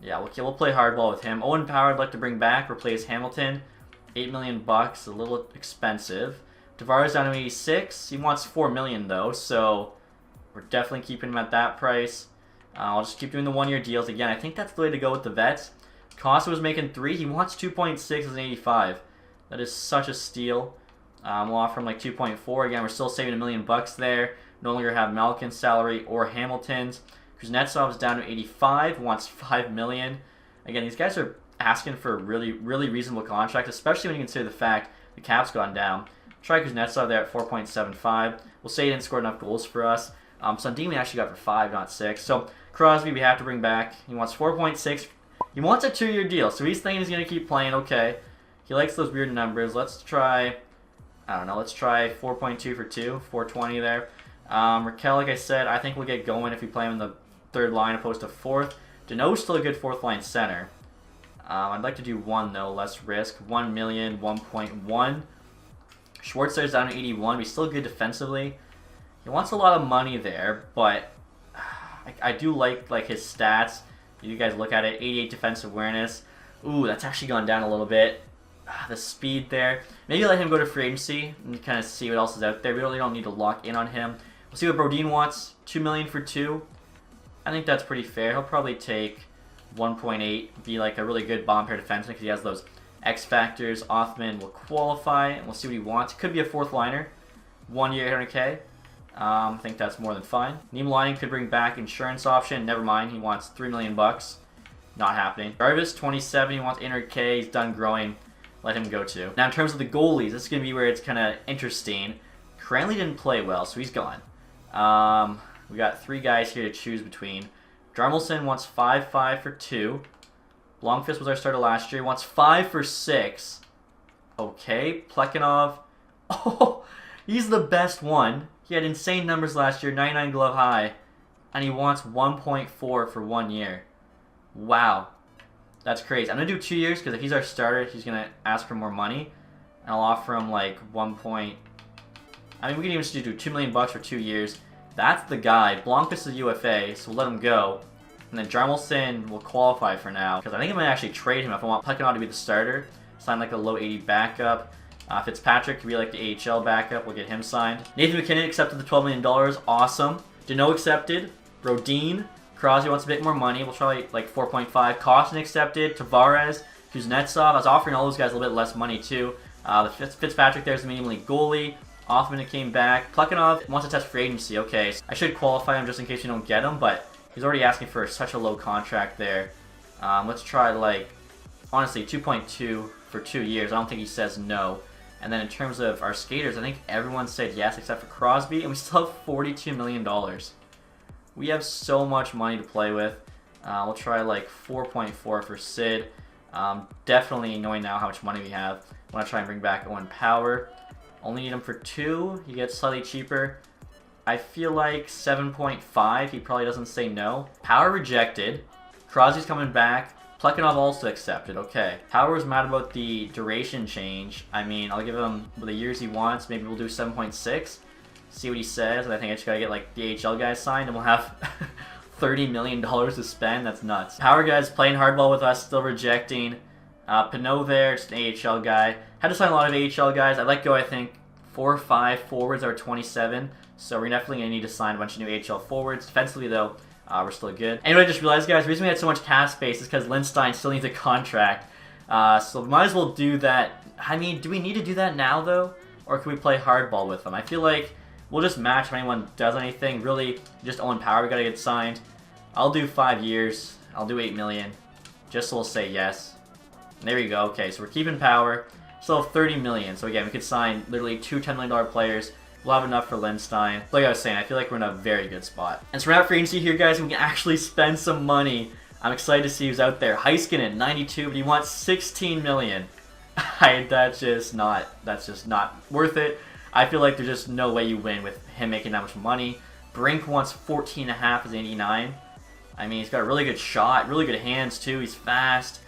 Yeah, we'll play hardball with him. Owen Power I'd like to bring back, replace Hamilton. $8 million bucks, a little expensive. Tavares down to 86. He wants $4 million though, so we're definitely keeping him at that price. I'll just keep doing the 1-year deals again. I think that's the way to go with the vets. Costa was making 3. He wants 2.6 as an 85. That is such a steal. We'll offer him like 2.4. Again, we're still saving $1 million bucks there. No longer have Malkin's salary or Hamilton's. Kuznetsov's down to 85. Wants $5 million. Again, these guys are asking for a really, really reasonable contract, especially when you consider the fact the cap's gone down. Try Kuznetsov there at 4.75. We'll say he didn't score enough goals for us. Sundin we actually got for 5, not 6. So Crosby we have to bring back. He wants 4.6. He wants a 2-year deal, so he's thinking he's going to keep playing. Okay. He likes those weird numbers. Let's try, I don't know, let's try 4.2 for 2. 420 there. Raquel, like I said, I think we'll get going if we play him in the 3rd line opposed to 4th. Deneau's still a good 4th line center. I'd like to do 1 though, less risk. 1 million, 1.1. Schwartzer's down to 81. He's still good defensively. He wants a lot of money there, but I do like his stats. You guys look at it, 88 defensive awareness. Ooh, that's actually gone down a little bit. The speed there. Maybe let him go to free agency and kind of see what else is out there. We really don't need to lock in on him. We'll see what Brodin wants. 2 million for 2. I think that's pretty fair. He'll probably take 1.8, be like a really good bomb pair defenseman because he has those X factors. Othman will qualify, and we'll see what he wants. Could be a 4th liner. 1 year, 800K. I think that's more than fine. Niemelainen could bring back insurance option. Never mind. He wants 3 million bucks. Not happening. Jarvis, 27. He wants 800K. He's done growing. Let him go too. Now, in terms of the goalies, this is going to be where it's kind of interesting. Cranley didn't play well, so he's gone. We got 3 guys here to choose between. Jarmelson wants 5.5 for 2. Blomqvist was our starter last year. He wants 5 for 6. Okay. Plekhanov. Oh, he's the best one. He had insane numbers last year, 99 glove high, and he wants 1.4 for 1 year. Wow. That's crazy. I'm going to do 2 years because if he's our starter, he's going to ask for more money. And I'll offer him like 1 point. I mean, we can even just do 2 million bucks for 2 years. That's the guy. Blomqvist is UFA, so we'll let him go. And then Jarmelson will qualify for now. Because I think I'm going to actually trade him if I want Plekhanov to be the starter. Sign like a low 80 backup. Fitzpatrick could be like the AHL backup. We'll get him signed. Nathan McKinnon accepted the $12 million. Awesome. Deneau accepted. Brodin. Crosby wants a bit more money. We'll try like 4.5. Costin accepted. Tavares. Kuznetsov. I was offering all those guys a little bit less money too. The Fitzpatrick there's the medium league goalie. Othman came back. Plekhanov wants to test free agency. Okay, so I should qualify him just in case you don't get him, but he's already asking for such a low contract there. Let's try like, honestly, 2.2 for 2 years. I don't think he says no. And then in terms of our skaters, I think everyone said yes except for Crosby, and we still have $42 million. We have so much money to play with. We'll try like 4.4 for Sid. Definitely knowing now how much money we have. I want to try and bring back Owen Power. Only need him for 2. He gets slightly cheaper. I feel like 7.5. He probably doesn't say no. Power rejected. Crosby's coming back. Plekhanov also accepted. Okay. Power's mad about the duration change. I mean, I'll give him the years he wants. Maybe we'll do 7.6. See what he says. I think I just gotta get like the AHL guys signed, and we'll have $30 million to spend. That's nuts. Power guys playing hardball with us, still rejecting. Pinot there, just an AHL guy. Had to sign a lot of AHL guys. I let go, I think, 4 or 5 forwards are 27. So we're definitely going to need to sign a bunch of new AHL forwards. Defensively, though, we're still good. Anyway, I just realized, guys, the reason we had so much cap space is because Lindstein still needs a contract. So we might as well do that. I mean, do we need to do that now, though? Or can we play hardball with them? I feel like we'll just match if anyone does anything. Really, just Owen Power, we got to get signed. I'll do 5 years. I'll do 8 million. Just so we'll say yes. And there we go. Okay, so we're keeping Power. Still have 30 million. So again, we could sign literally 2 $10 million players. We'll have enough for Lindstein. Like I was saying, I feel like we're in a very good spot. And so we're out free agency here, guys, and we can actually spend some money. I'm excited to see who's out there. Heiskanen, 92, but he wants 16 million. That's just not worth it. I feel like there's just no way you win with him making that much money. Brink wants 14.5 as 89. I mean, he's got a really good shot, really good hands too. He's fast.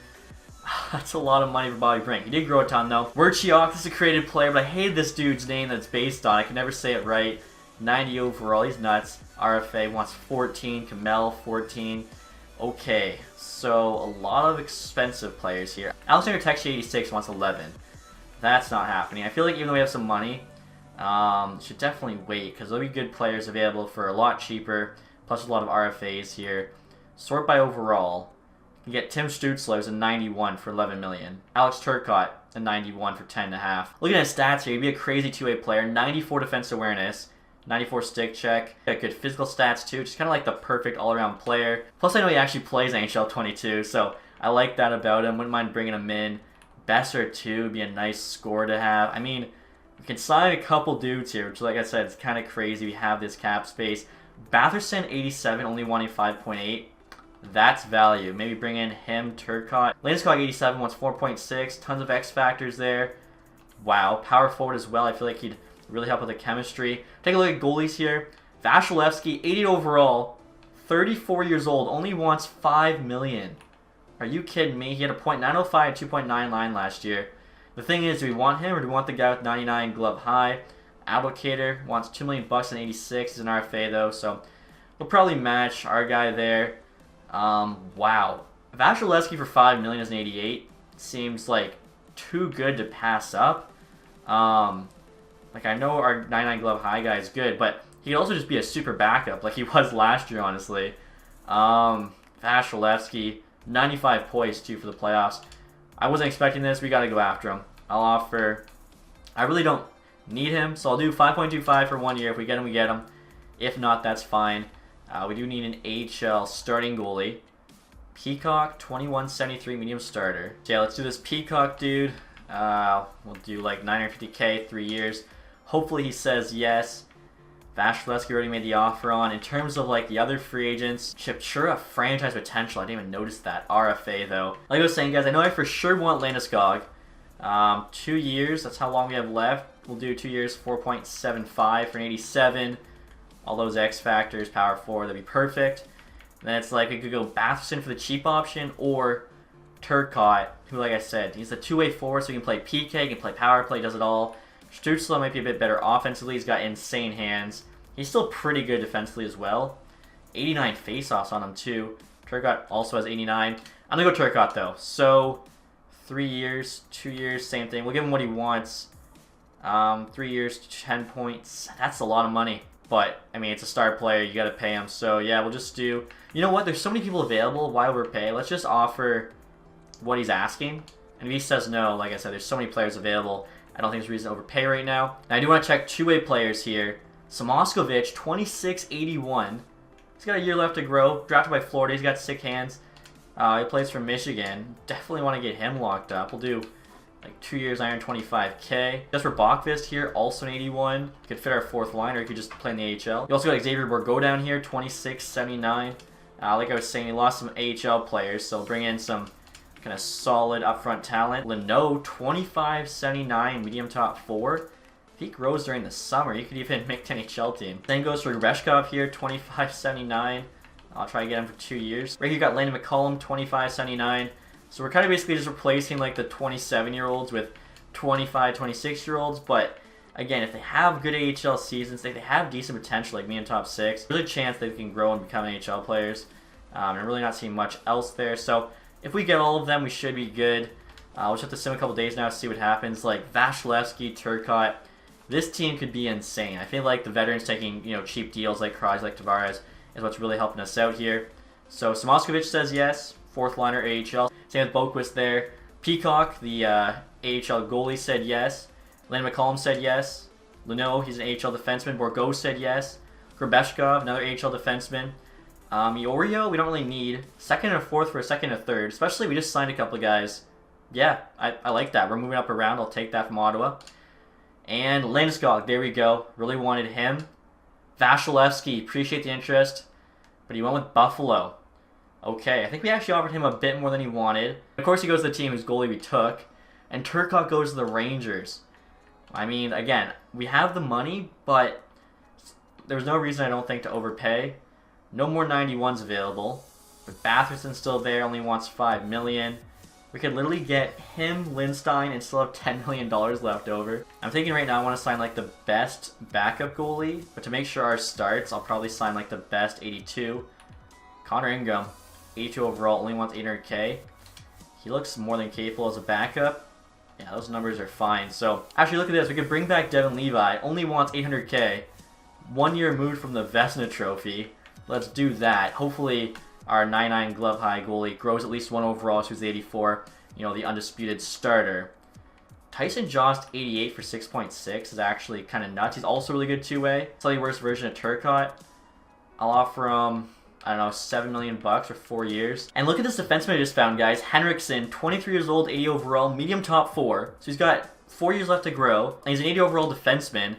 That's a lot of money for Bobby Brink. He did grow a ton, though. Wurchiok, this is a created player, but I hate this dude's name that's based on. I can never say it right. 90 overall. He's nuts. RFA wants 14. Kamel, 14. Okay, so a lot of expensive players here. Alexander TacTixHD wants 11. That's not happening. I feel like even though we have some money, should definitely wait, because there'll be good players available for a lot cheaper, plus a lot of RFAs here. Sort by overall. You get Tim Stützle as a 91 for 11 million. Alex Turcotte, a 91 for 10.5. Looking at his stats here, he'd be a crazy two-way player. 94 defense awareness, 94 stick check. Got good physical stats too, just kind of like the perfect all-around player. Plus I know he actually plays NHL 22, so I like that about him. Wouldn't mind bringing him in. Besser too would be a nice score to have. I mean, we can sign a couple dudes here, which like I said, it's kind of crazy. We have this cap space. Batherson, 87, only wanting 5.8. That's value. Maybe bring in him, Turcotte. Landeskog, 87, wants 4.6. Tons of X factors there. Wow. Power forward as well. I feel like he'd really help with the chemistry. Take a look at goalies here. Vasilevsky, 80 overall, 34 years old, only wants 5 million. Are you kidding me? He had a .905 and 2.99 last year. The thing is, do we want him or do we want the guy with 99 glove high? Applicator wants $2 million and 86. He's an RFA though, so we'll probably match our guy there. Wow. Vasilevsky for 5 million as an 88 seems like too good to pass up. Like I know our 99 glove high guy is good, but he could also just be a super backup like he was last year, honestly. Vasilevsky, 95 poise too for the playoffs. I wasn't expecting this. We got to go after him. I'll offer. I really don't need him, so I'll do 5.25 for 1 year. If we get him, we get him. If not, that's fine. We do need an AHL starting goalie. Peacock, 2173 medium starter. So yeah, let's do this Peacock dude. We'll do like 950K, 3 years. Hopefully he says yes. Vasilevsky already made the offer on. In terms of like the other free agents, Chipchura, franchise potential. I didn't even notice that. RFA though. Like I was saying, guys, I know I for sure want Landeskog. 2 years, that's how long we have left. We'll do 2 years, 4.75 for an 87. All those X factors, power forward, that'd be perfect. And then it's like we could go Batherson for the cheap option or Turcotte, who, like I said, he's a two-way forward, so he can play PK, he can play power play, does it all. Stützle might be a bit better offensively. He's got insane hands. He's still pretty good defensively as well. 89 faceoffs on him too. Turcotte also has 89. I'm gonna go Turcotte though. So 3 years, 2 years, same thing. We'll give him what he wants. 3 years, 10 points. That's a lot of money. But, I mean, it's a star player. You got to pay him. So, yeah, we'll just do... You know what? There's so many people available. Why overpay? Let's just offer what he's asking. And if he says no, like I said, there's so many players available. I don't think there's reason to overpay right now. Now, I do want to check two-way players here. Samoskevich, 2681. He's got a year left to grow. Drafted by Florida. He's got sick hands. He plays for Michigan. Definitely want to get him locked up. We'll do... like 2 years, 125K. Just for Bachvist here, also an 81. Could fit our fourth line, or you could just play in the AHL. You also got Xavier Bourgault down here, 2679. Like I was saying, he lost some AHL players, so bring in some kind of solid upfront talent. Leno, 2579, medium top 4. If he grows during the summer, he could even make the NHL team. Same goes for Reshkov here, 25.79. I'll try to get him for 2 years. Right here you got Landon McCullum, 25.79. So we're kind of basically just replacing like the 27-year-olds with 25, 26-year-olds. But again, if they have good AHL seasons, they have decent potential like me in top 6, there's a chance they can grow and become NHL players. I'm really not seeing much else there. So if we get all of them, we should be good. We'll just have to sim a couple days now to see what happens. Like Vasilevsky, Turcotte, this team could be insane. I feel like the veterans taking cheap deals like Kraj, like Tavares is what's really helping us out here. So Samoskevich says yes, 4th liner AHL. Same with Boquist there. Peacock, the AHL goalie, said yes. Landon McCullum said yes. Leno, he's an AHL defenseman. Borgo said yes. Grabeshkov, another AHL defenseman. Iorio, we don't really need. 2nd and a 4th for a 2nd and a 3rd. Especially we just signed a couple of guys. Yeah, I like that. We're moving up around. I'll take that from Ottawa. And Landeskog, there we go. Really wanted him. Vasilevsky, appreciate the interest. But he went with Buffalo. Okay, I think we actually offered him a bit more than he wanted. Of course, he goes to the team whose goalie we took. And Turcotte goes to the Rangers. I mean, again, we have the money, but there's no reason I don't think to overpay. No more 91s available. But Batherson's still there, only wants $5 million. We could literally get him, Lindstein, and still have $10 million left over. I'm thinking right now I want to sign like the best backup goalie, but to make sure ours starts, I'll probably sign like the best 82. Connor Ingram, 82 overall, only wants 800K. He looks more than capable as a backup. Yeah, those numbers are fine. So, actually look at this. We could bring back Devin Levi, only wants 800K. 1 year removed from the Vezina Trophy. Let's do that. Hopefully our 99 glove high goalie grows at least 1 overall, so he's the 84, the undisputed starter. Tyson Jost 88 for 6.6 is actually kind of nuts. He's also really good two-way. Slightly worse version of Turcotte. I'll offer him, I don't know, $7 million for 4 years. And look at this defenseman I just found, guys. Henriksen, 23 years old, 80 overall, medium top 4. So he's got 4 years left to grow. And he's an 80 overall defenseman.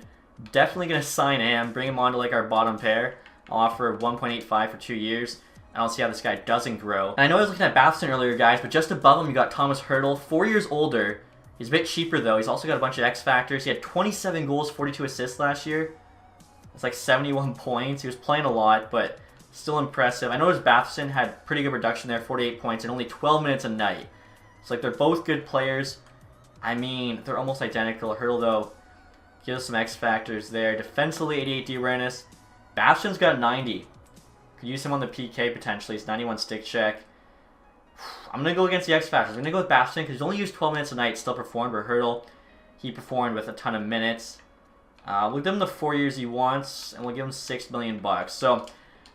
Definitely going to sign him, bring him on to like our bottom pair. I'll offer 1.85 for 2 years. And I'll see how this guy doesn't grow. And I know I was looking at Batherson earlier, guys, but just above him, you got Thomas Hertl, 4 years older. He's a bit cheaper, though. He's also got a bunch of X factors. He had 27 goals, 42 assists last year. It's like 71 points. He was playing a lot, but still impressive. I noticed Batherson had pretty good production there, 48 points, and only 12 minutes a night. So, like, they're both good players. I mean, they're almost identical. Hertl, though, gives some X factors there. Defensively, 88 D awareness. Batherson's got 90. Could use him on the PK potentially. It's 91 stick check. I'm going to go against the X Factors. I'm going to go with Bathersson because he's only used 12 minutes a night, still performed. But Hertl, he performed with a ton of minutes. We'll give him the 4 years he wants, and we'll give him $6 million. So,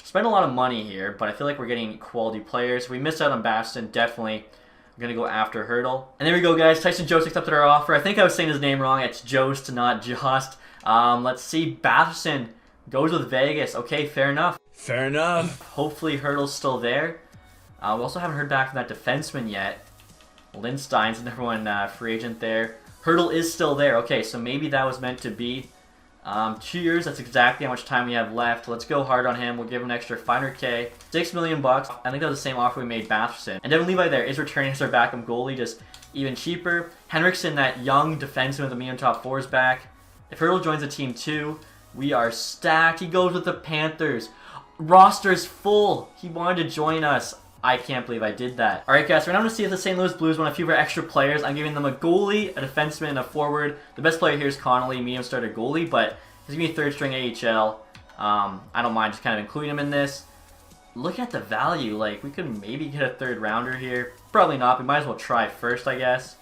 spend a lot of money here, but I feel like we're getting quality players. If we missed out on Bathersson, definitely we're going to go after Hertl. And there we go, guys. Tyson Jost accepted our offer. I think I was saying his name wrong. It's Jost, not Jost. Let's see. Bathersson goes with Vegas. Okay, fair enough. Fair enough. Hopefully Hertl's still there. We also haven't heard back from that defenseman yet. Lindstein's the number 1 free agent there. Hertl is still there. Okay, so maybe that was meant to be. 2 years, that's exactly how much time we have left. Let's go hard on him. We'll give him an extra 500K. $6 million. I think that was the same offer we made Bathersson. And Devin Levi there is returning as our backup goalie, just even cheaper. Henriksen, that young defenseman with the medium top 4 is back. If Hertl joins the team too, we are stacked. He goes with the Panthers. Roster's full. He wanted to join us. I can't believe I did that. Alright guys, so we're now going to see if the St. Louis Blues want a few of our extra players. I'm giving them a goalie, a defenseman, and a forward. The best player here is Connolly, medium starter goalie, but he's going to be 3rd string AHL. I don't mind just kind of including him in this. Look at the value. Like, we could maybe get a 3rd rounder here. Probably not. We might as well try first, I guess.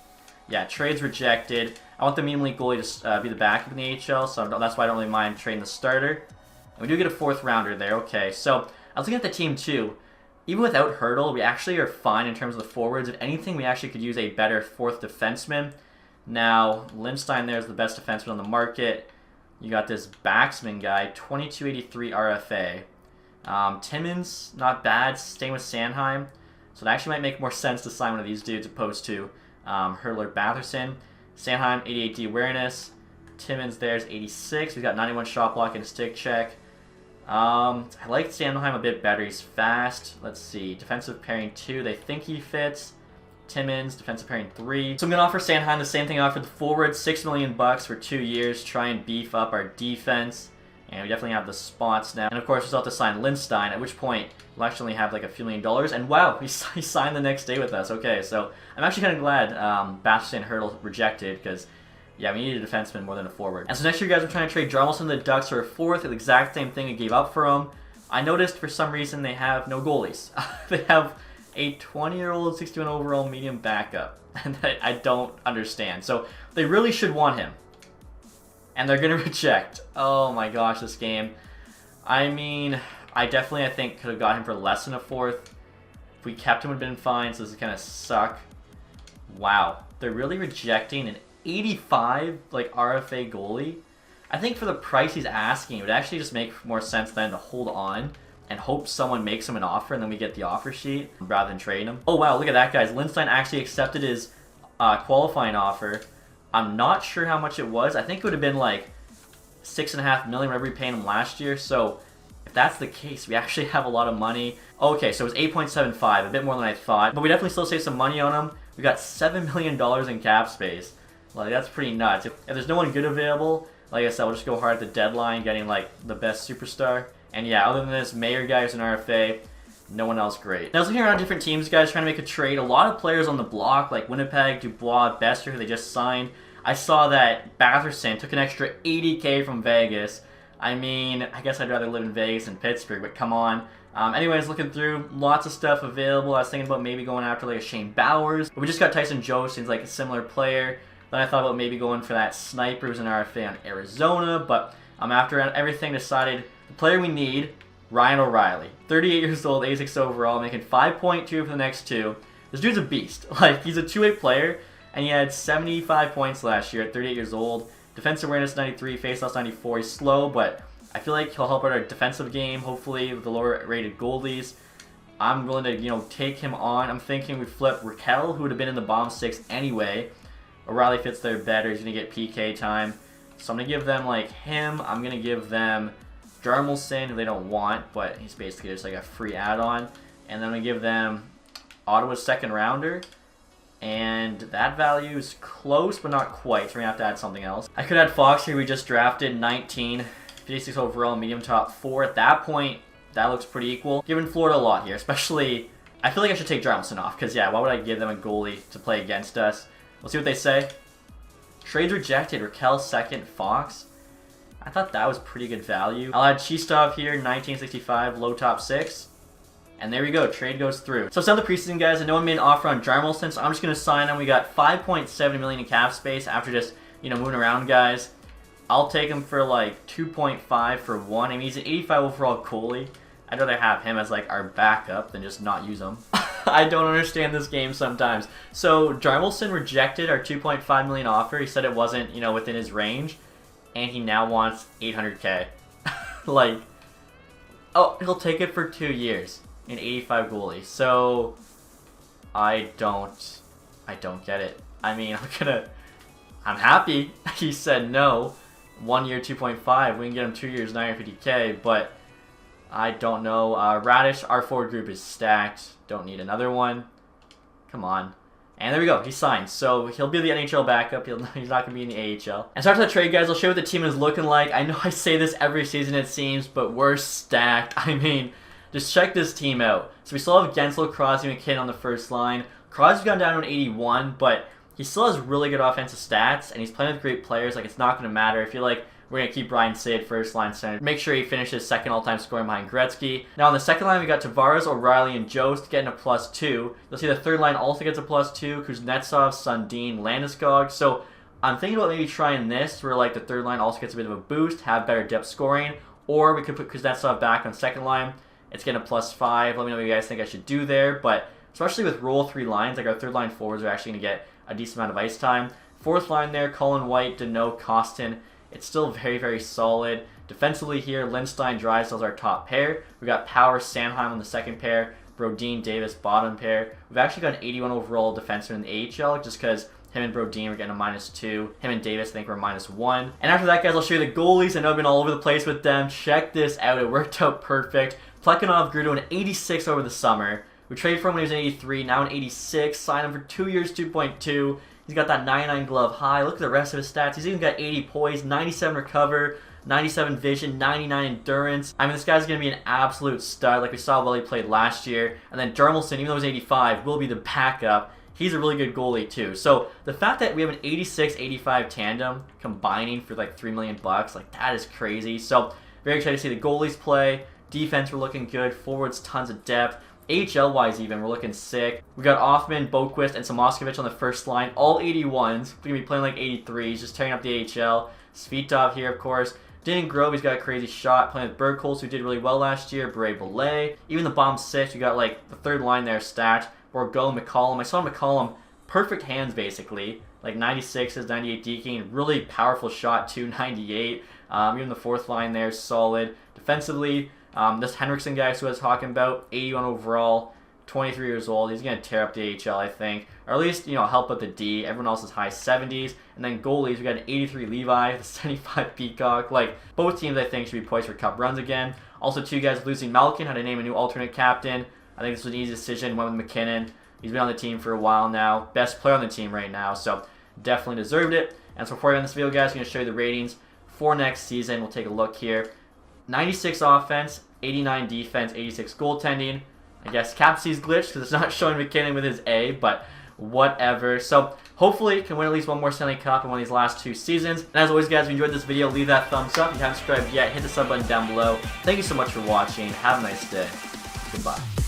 Yeah, trade's rejected. I want the medium elite goalie to be the backup in the AHL, so that's why I don't really mind trading the starter. And we do get a 4th rounder there. Okay, so I was looking at the team too. Even without Hertl, we actually are fine in terms of the forwards. If anything, we actually could use a better 4th defenseman. Now, Lindstein there is the best defenseman on the market. You got this Baxman guy, 2283 RFA. Timmins, not bad. Staying with Sanheim. So it actually might make more sense to sign one of these dudes opposed to Hertl or Batherson. Sanheim, 88 D awareness. Timmins there's 86. We've got 91 shot block and stick check. I like Sanheim a bit better. He's fast. Let's see. Defensive pairing 2. They think he fits. Timmins, defensive pairing 3. So I'm going to offer Sanheim the same thing I offered the forward, $6 million for 2 years, try and beef up our defense. And we definitely have the spots now. And of course, we still have to sign Lindstein, at which point we'll actually have like a few $1,000,000. And wow, he signed the next day with us. Okay, so I'm actually kind of glad Bastard and Hurdle rejected, because yeah, we needed a defenseman more than a forward. And so next year, guys, we're trying to trade Jarmelson to the Ducks for a 4th, the exact same thing we gave up for him. I noticed for some reason they have no goalies. They have a 20-year-old, 61 overall medium backup, and I don't understand. So they really should want him, and they're gonna reject. Oh my gosh, this game. I mean, I think could have got him for less than a 4th. If we kept him, it would have been fine. So this is gonna suck. Wow, they're really rejecting an 85 like RFA goalie. I think for the price he's asking, it would actually just make more sense then to hold on and hope someone makes him an offer, and then we get the offer sheet rather than trading him. Oh wow, look at that, guys. Lindstein actually accepted his qualifying offer. I'm not sure how much it was. I think it would have been like $6.5 million, whatever we paid him last year. So if that's the case, we actually have a lot of money. Okay, so it was 8.75, a bit more than I thought, but we definitely still save some money on him. We got $7 million in cap space. Like, that's pretty nuts. If there's no one good available, like I said, we'll just go hard at the deadline, getting like the best superstar. And yeah, other than this Mayer guy who's an RFA, no one else great. Now, I was looking around different teams, guys, trying to make a trade. A lot of players on the block, like Winnipeg, Dubois, Bester, who they just signed. I saw that Batherson took an extra $80K from Vegas. I mean, I guess I'd rather live in Vegas than Pittsburgh, but come on. Anyways, looking through, lots of stuff available. I was thinking about maybe going after like a Shane Bowers. But we just got Tyson Jost, who's like a similar player. Then I thought about maybe going for that sniper who's an RFA on Arizona, but after everything, decided the player we need, Ryan O'Reilly. 38 years old, 86 overall, making 5.2 for the next 2. This dude's a beast. Like, he's a 2-way player, and he had 75 points last year at 38 years old. Defense awareness 93, faceoffs 94. He's slow, but I feel like he'll help out our defensive game, hopefully, with the lower-rated goalies. I'm willing to, take him on. I'm thinking we flip Raquel, who would have been in the bottom 6 anyway. O'Reilly fits there better. He's going to get PK time. So I'm going to give them, like, him. I'm going to give them Jarmelson, who they don't want, but he's basically just, like, a free add-on. And then I'm going to give them Ottawa's 2nd rounder. And that value is close, but not quite. So we're going to have to add something else. I could add Fox here. We just drafted 19. 56 overall, medium top 4. At that point, that looks pretty equal. Giving Florida a lot here, especially... I feel like I should take Jarmelson off, because, yeah, why would I give them a goalie to play against us? We'll see what they say. Trades rejected. Raquel 2nd, Fox. I thought that was pretty good value. I'll add Chistov here, 1965, low top 6. And there we go. Trade goes through. So some of the preseason guys, and no one made an offer on Jarmelson, so I'm just going to sign him. We got $5.7 million in cap space after just, moving around guys. I'll take him for like 2.5 for 1. I mean, he's an 85 overall goalie. I'd rather have him as like our backup than just not use him. I don't understand this game sometimes. So Jarmelson rejected our 2.5 million offer. He said it wasn't, within his range, and he now wants 800K. Like, oh, he'll take it for 2 years, an 85 goalie. So I don't get it. I mean, I'm happy he said no. 1 year, 2.5. We can get him 2 years, 950K, but I don't know. Radish, our forward group is stacked. Don't need another one. Come on. And there we go. He signed. So he'll be the NHL backup. He's not going to be in the AHL. And so after the trade, guys, I'll show you what the team is looking like. I know I say this every season, it seems, but we're stacked. I mean, just check this team out. So we still have Gensel, Crosby, McKinnon on the first line. Crosby's gone down to an 81, but he still has really good offensive stats, and he's playing with great players. Like, it's not going to matter. I feel like we're going to keep Ryan Sid first line center. Make sure he finishes 2nd all-time scoring behind Gretzky. Now on the 2nd line, we got Tavares, O'Reilly, and Jost getting a +2. You'll see the 3rd line also gets a +2. Kuznetsov, Sundin, Landeskog. So I'm thinking about maybe trying this, where like the 3rd line also gets a bit of a boost, have better depth scoring. Or we could put Kuznetsov back on 2nd line. It's getting a +5. Let me know what you guys think I should do there. But especially with roll 3 lines, like our 3rd line forwards are actually going to get a decent amount of ice time. 4th line there, Colin White, Deneau, Costin. It's still very, very solid. Defensively here, Lindstein, Drysdale's our top pair. We got Power, Sanheim on the 2nd pair. Brodin, Davis, bottom pair. We've actually got an 81 overall defenseman in the AHL, just because him and Brodin were getting a -2. Him and Davis, I think, were -1. And after that, guys, I'll show you the goalies. I know I've been all over the place with them. Check this out. It worked out perfect. Plekhanov grew to an 86 over the summer. We traded for him when he was an 83, now an 86. Signed him for 2 years, 2.2. He's got that 99 glove high. Look at the rest of his stats. He's even got 80 poise, 97 recover, 97 vision, 99 endurance. I mean, this guy's going to be an absolute stud like we saw while he played last year. And then Jarmelson, even though he's 85, will be the backup. He's a really good goalie too. So the fact that we have an 86-85 tandem combining for like $3 million, like that is crazy. So very excited to see the goalies play. Defense, we're looking good. Forwards, tons of depth. AHL-wise even, we're looking sick. We got Offman, Boquist, and Samoskevich on the first line. All 81s. We're going to be playing like 83s, just tearing up the AHL. Svitov here, of course. Didn't Grove, he's got a crazy shot. Playing with Bergholz, who did really well last year. Beret-Belay. Even the bomb 6, you got like the third line there stacked. Borgo, McCollum. I saw McCollum, perfect hands basically. Like 96s, 98 deking. Really powerful shot too, 98. Even the fourth line there, solid. Defensively, this Henriksen guy who I was talking about, 81 overall, 23 years old. He's going to tear up the AHL, I think. Or at least, help out the D. Everyone else is high 70s. And then goalies, we got an 83 Levi, the 75 Peacock. Like, both teams, I think, should be poised for cup runs again. Also, two guys losing Malkin, had to name a new alternate captain. I think this was an easy decision. Went with McKinnon. He's been on the team for a while now. Best player on the team right now, so definitely deserved it. And so before I end this video, guys, I'm going to show you the ratings for next season. We'll take a look here. 96 offense, 89 defense, 86 goaltending. I guess captaincy's glitched because it's not showing McKinnon with his A, but whatever. So hopefully can win at least one more Stanley Cup in one of these last 2 seasons. And as always, guys, if you enjoyed this video, leave that thumbs up. If you haven't subscribed yet, hit the sub button down below. Thank you so much for watching. Have a nice day. Goodbye.